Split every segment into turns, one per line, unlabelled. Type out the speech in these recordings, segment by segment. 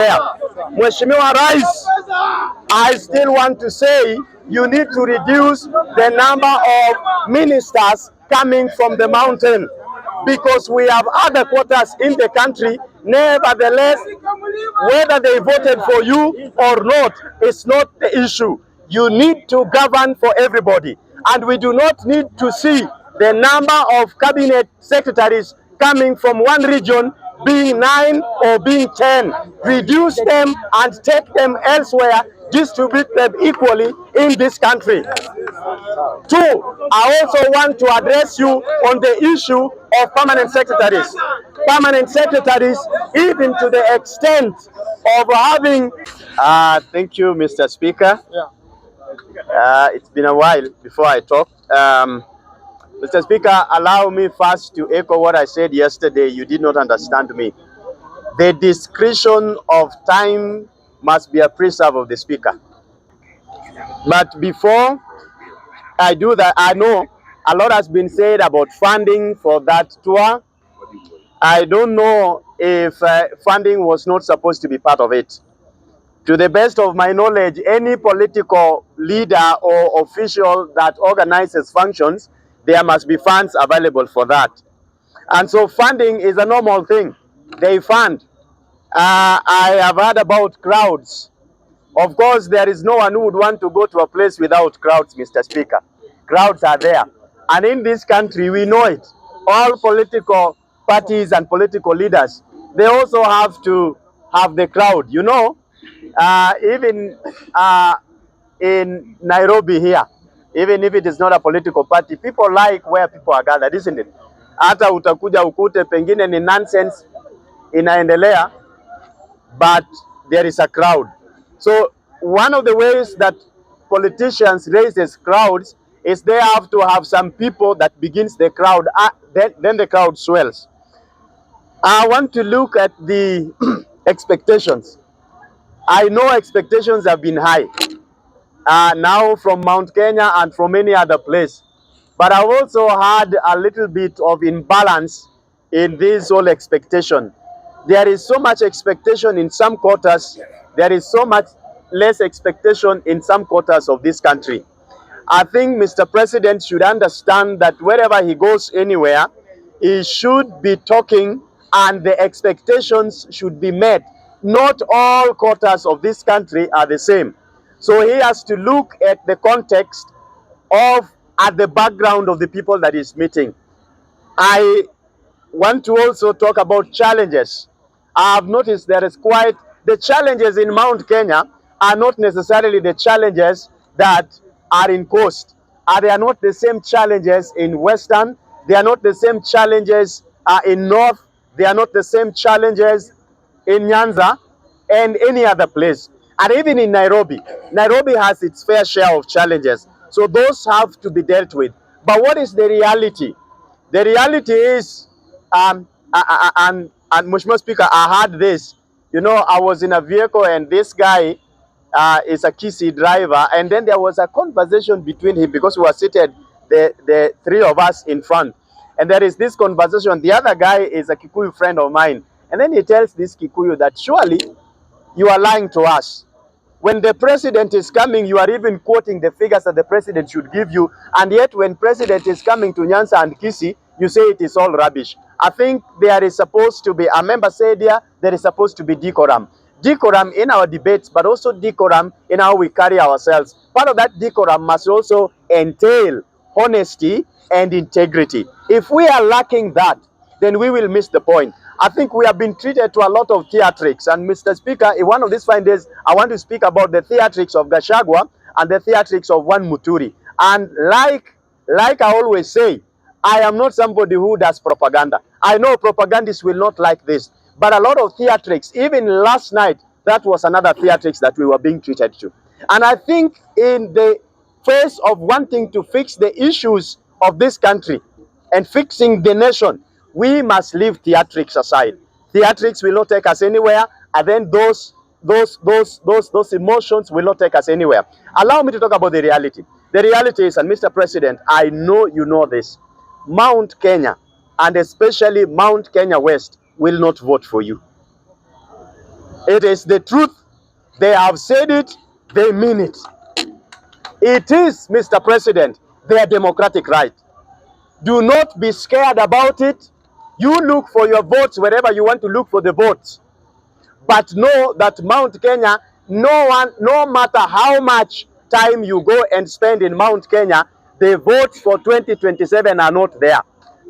Mheshimiwa Rais, I still want to say you need to reduce the number of ministers coming from the mountain, because we have other quotas in the country. Nevertheless, whether they voted for you or not is not the issue. You need to govern for everybody, and we do not need to see the number of cabinet secretaries coming from one region being 9 or being 10. Reduce them and take them elsewhere, distribute them equally in this country. Two, I also want to address you on the issue of permanent secretaries. Permanent secretaries, even to the extent of having... Thank you, Mr. Speaker. It's been a while before I talk. Mr. Speaker, allow me first to echo what I said yesterday. You did not understand me. The discretion of time must be a preserve of the Speaker. But before I do that, I know a lot has been said about funding for that tour. I don't know if funding was not supposed to be part of it. To the best of my knowledge, any political leader or official that organizes functions, there must be funds available for that. And so funding is a normal thing. They fund. I have heard about crowds. Of course, there is no one who would want to go to a place without crowds, Mr. Speaker. Crowds are there. And in this country, we know it. All political parties and political leaders, they also have to have the crowd. You know, even in Nairobi here, even if it is not a political party, people like where people are gathered, isn't it? Hata utakuja ukute pengine ni nonsense inaendelea, but there is a crowd. So one of the ways that politicians raises crowds is they have to have some people that begins the crowd, then the crowd swells. I want to look at the expectations. I know expectations have been high now from Mount Kenya and from any other place. But I've also had a little bit of imbalance in this whole expectation. There is so much expectation in some quarters. There is so much less expectation in some quarters of this country. I think Mr. President should understand that wherever he goes anywhere, he should be talking and the expectations should be met. Not all quarters of this country are the same. So he has to look at the context of, at the background of the people that he's meeting. I want to also talk about challenges. I have noticed there is quite, the challenges in Mount Kenya are not necessarily the challenges that are in Coast. They are not the same challenges in Western. They are not the same challenges in North. They are not the same challenges in Nyanza and any other place. And even in Nairobi, Nairobi has its fair share of challenges. So those have to be dealt with. But what is the reality? The reality is, and Mheshimiwa Speaker, I had this. You know, I was in a vehicle and this guy is a Kisii driver, and then there was a conversation between him because we were seated, the three of us in front. And there is this conversation. The other guy is a Kikuyu friend of mine. And then he tells this Kikuyu that surely you are lying to us. When the president is coming, you are even quoting the figures that the president should give you. And yet when president is coming to Nyanza and Kisii, you say it is all rubbish. I think there is supposed to be, a member said here, there is supposed to be decorum. Decorum in our debates, but also decorum in how we carry ourselves. Part of that decorum must also entail honesty and integrity. If we are lacking that, then we will miss the point. I think we have been treated to a lot of theatrics. And Mr. Speaker, in one of these fine days, I want to speak about the theatrics of Gachagua and the theatrics of one Muturi. And like I always say, I am not somebody who does propaganda. I know propagandists will not like this. But a lot of theatrics, even last night, that was another theatrics that we were being treated to. And I think in the face of wanting to fix the issues of this country and fixing the nation, we must leave theatrics aside. Theatrics will not take us anywhere, and then those emotions will not take us anywhere. Allow me to talk about the reality. The reality is, and Mr. President, I know you know this, Mount Kenya, and especially Mount Kenya West, will not vote for you. It is the truth. They have said it, they mean it. It is, Mr. President, their democratic right. Do not be scared about it. You look for your votes wherever you want to look for the votes. But know that Mount Kenya, no matter how much time you go and spend in Mount Kenya, the votes for 2027 are not there.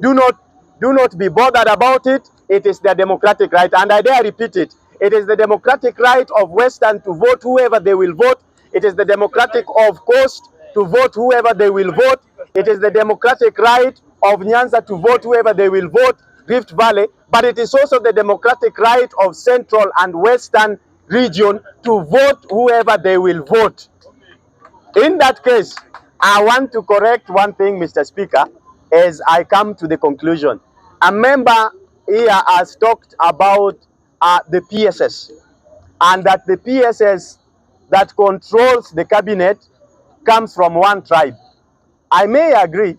Do not be bothered about it. It is their democratic right. And I dare repeat it. It is the democratic right of Western to vote whoever they will vote. It is the democratic of Coast to vote whoever they will vote. It is the democratic right of Nyanza to vote whoever they will vote, Rift Valley, but it is also the democratic right of Central and Western region to vote whoever they will vote. In that case, I want to correct one thing, Mr. Speaker, as I come to the conclusion. A member here has talked about the PSS, and that the PSS that controls the cabinet comes from one tribe. I may agree,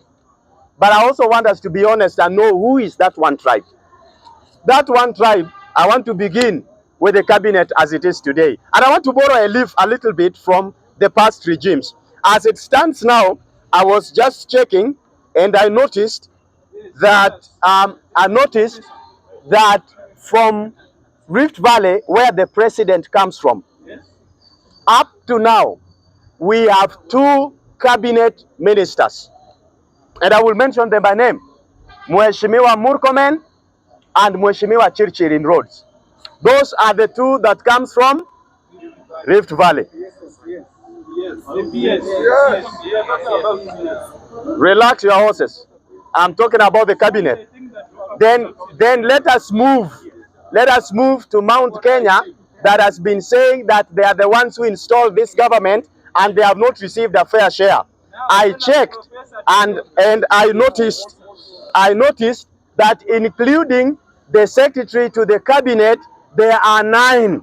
but I also want us to be honest and know who is that one tribe. That one tribe, I want to begin with the cabinet as it is today. And I want to borrow a little bit from the past regimes. As it stands now, I was just checking and I noticed that from Rift Valley, where the president comes from, up to now, we have 2 cabinet ministers. And I will mention them by name. Mheshimiwa Murkomen and Mheshimiwa Chirchir in Roads. Those are the 2 that comes from Rift Valley. Relax your horses. I'm talking about the cabinet. Then let us move. Let us move to Mount Kenya, that has been saying that they are the ones who installed this government and they have not received a fair share. I checked and I noticed that including the secretary to the cabinet, there are 9.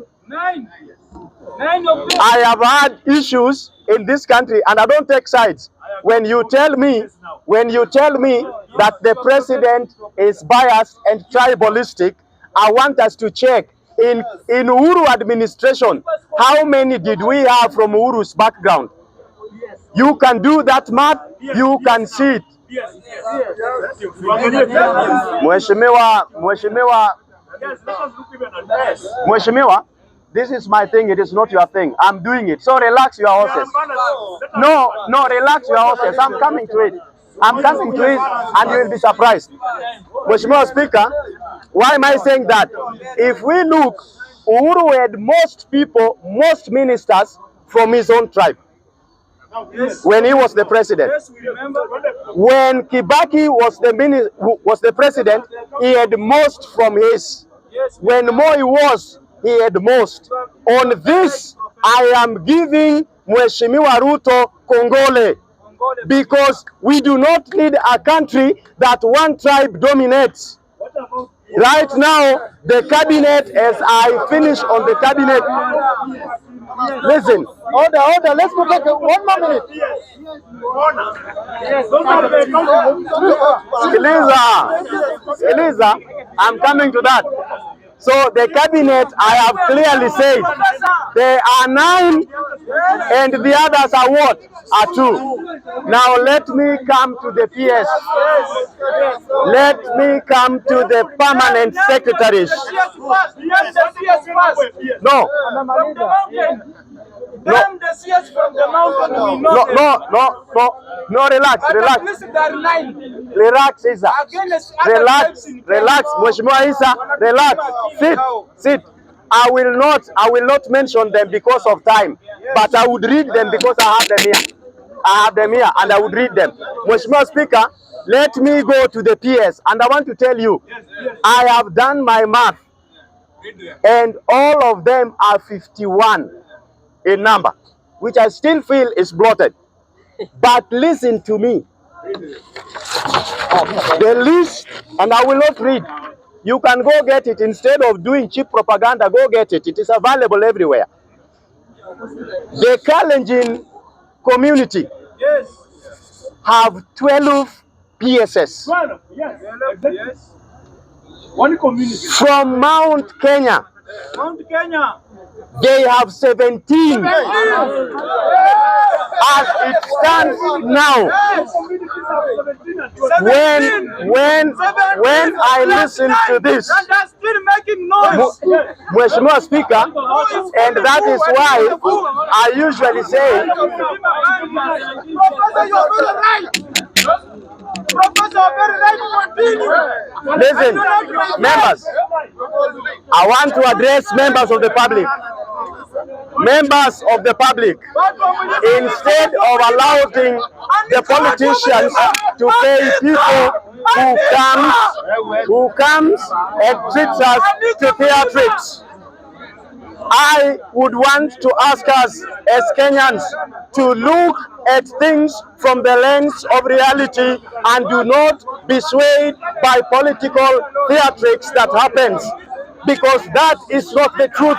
I have had issues in this country, and I don't take sides. When you tell me that the president is biased and tribalistic, I want us to check in Uhuru administration, how many did we have from Uhuru's background? You can do that math, you can see it. Mheshimiwa, this is my thing, it is not your thing. I'm doing it. So relax your horses. No, relax your horses. I'm coming to it. And you will be surprised. Mheshimiwa Speaker, why am I saying that? If we look, Uhuru had most ministers from his own tribe when he was the president. When Kibaki was the president, he had most from his. When Moi was, he had most. On this, I am giving Mheshimiwa Ruto Kongole, because we do not need a country that one tribe dominates. Right now, the cabinet, as I finish on the cabinet, listen, order, let's go back 1 more minute. Eliza, I'm coming to that. So the cabinet, I have clearly said, there are 9 and the others are what? Are 2. Now let me come to the PS. Let me come to the permanent secretaries. No, relax. Relax, Isa. Relax, Mheshimiwa Isa, relax. Sit. I will not mention them because of time, but I would read them because I have them here. And I would read them. Mheshimiwa Speaker, let me go to the PS, and I want to tell you, I have done my math, and all of them are 51 in number, which I still feel is bloated. But listen to me. The list, and I will not read. You can go get it. Instead of doing cheap propaganda, go get it. It is available everywhere. The Kalenjin community have 12 PSS. One community. From Mount Kenya They have 17. As it stands now, when I listen to this, Mheshimiwa Speaker, and that is why I usually say, listen, members, I want to address members of the public. Members of the public, instead of allowing the politicians to pay people who comes and treats us to theatrics, I would want to ask us as Kenyans to look at things from the lens of reality and do not be swayed by political theatrics that happens, because that is not the truth.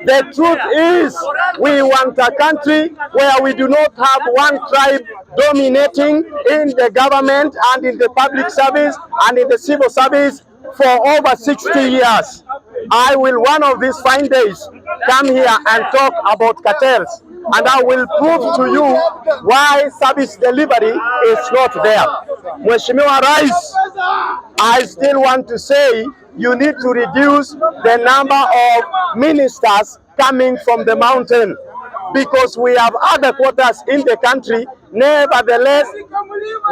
The truth is we want a country where we do not have one tribe dominating in the government and in the public service and in the civil service for over 60 years. I will one of these fine days come here and talk about cartels, and I will prove to you why service delivery is not there. Mheshimiwa Rais, I still want to say you need to reduce the number of ministers coming from the mountain, because we have other quarters in the country. Nevertheless,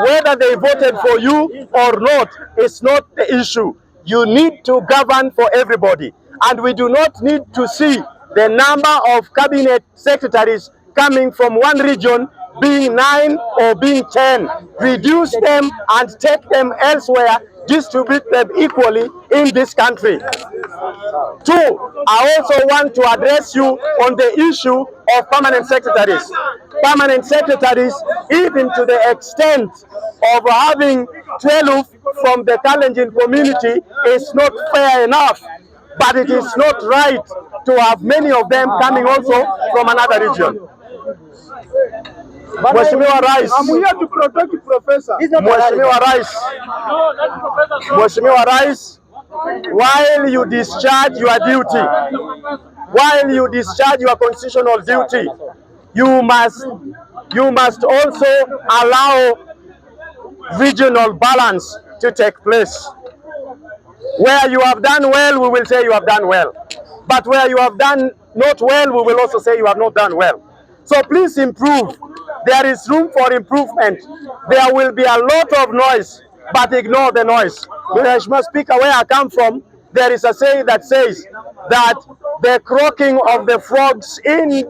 whether they voted for you or not is not the issue. You need to govern for everybody, and we do not need to see the number of cabinet secretaries coming from one region being 9 or being 10. Reduce them and take them elsewhere, distribute them equally in this country. 2, I also want to address you on the issue of permanent secretaries. Permanent secretaries, even to the extent of having 12 from the Kalenjin community, is not fair enough. But it is not right to have many of them coming also from another region. Mheshimiwa Rais, I'm here to protect the professor. Mheshimiwa Rais, while you discharge your duty, while you discharge your constitutional duty, you must also allow regional balance to take place. Where you have done well, we will say you have done well. But where you have done not well, we will also say you have not done well. So please improve. There is room for improvement. There will be a lot of noise, but ignore the noise. Mheshimiwa Speaker, where I come from, there is a saying that says that the croaking of the frogs in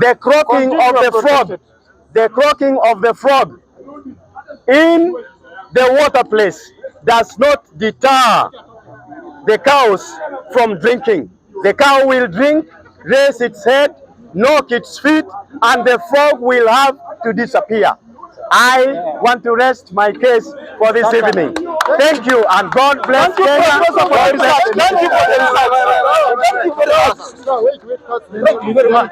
the croaking of the frog in the water place does not deter the cows from drinking. The cow will drink, raise its head, knock its feet, and the frog will have to disappear. I want to rest my case for this evening. Thank you, and God bless Kenya. Thank you very much.